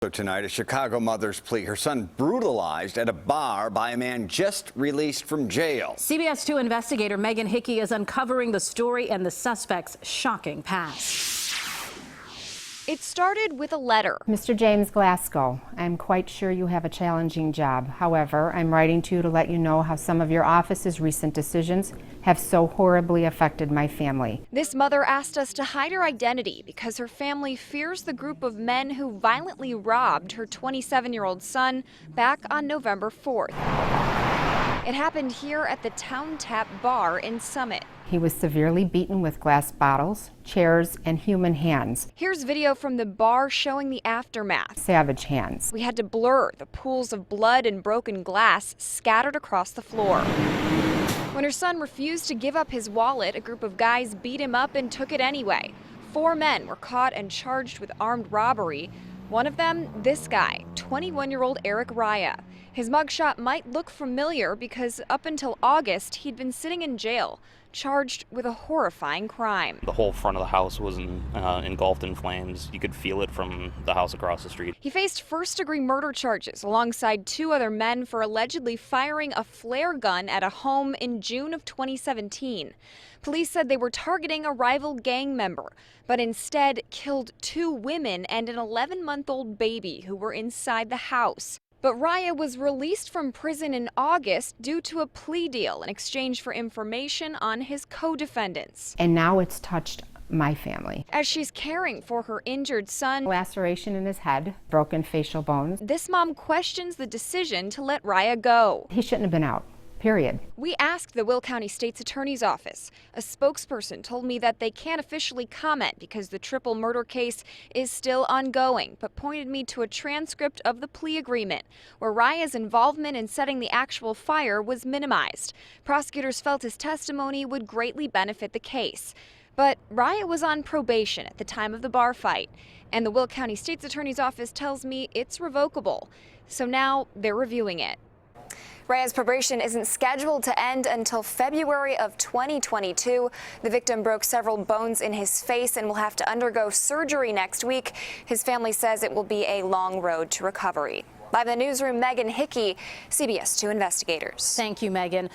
So tonight, a Chicago mother's plea. Her son brutalized at a bar by a man just released from jail. CBS 2 investigator Megan Hickey is uncovering the story and the suspect's shocking past. It started with a letter. Mr. James Glasgow, I'm quite sure you have a challenging job. However, I'm writing to you to let you know how some of your office's recent decisions have so horribly affected my family. This mother asked us to hide her identity because her family fears the group of men who violently robbed her 27-year-old son back on November 4th. It happened here at the Town Tap Bar in Summit. He was severely beaten with glass bottles, chairs, and human hands. Here's video from the bar showing the aftermath. Savage hands. We had to blur the pools of blood and broken glass scattered across the floor. When her son refused to give up his wallet, a group of guys beat him up and took it anyway. 4 men were caught and charged with armed robbery. One of them, this guy, 21-year-old Eric Raya. His mugshot might look familiar because up until August, he'd been sitting in jail, charged with a horrifying crime. The whole front of the house was engulfed in flames. You could feel it from the house across the street. He faced first-degree murder charges alongside 2 other men for allegedly firing a flare gun at a home in June of 2017. Police said they were targeting a rival gang member, but instead killed 2 women and an 11-month-old baby who were inside the house. But Raya was released from prison in August due to a plea deal in exchange for information on his co-defendants. And now it's touched my family. As she's caring for her injured son, Laceration in his head, broken facial bones. this mom questions the decision to let Raya go. He shouldn't have been out. Period. We asked the Will County State's Attorney's Office. A spokesperson told me that they can't officially comment because the triple murder case is still ongoing, but pointed me to a transcript of the plea agreement, where Raya's involvement in setting the actual fire was minimized. Prosecutors felt his testimony would greatly benefit the case. But Raya was on probation at the time of the bar fight, and the Will County State's Attorney's Office tells me it's revocable. So now they're reviewing it. Raya's probation isn't scheduled to end until February of 2022. The victim broke several bones in his face and will have to undergo surgery next week. His family says it will be a long road to recovery. Live in the newsroom, Megan Hickey, CBS 2 Investigators. Thank you, Megan.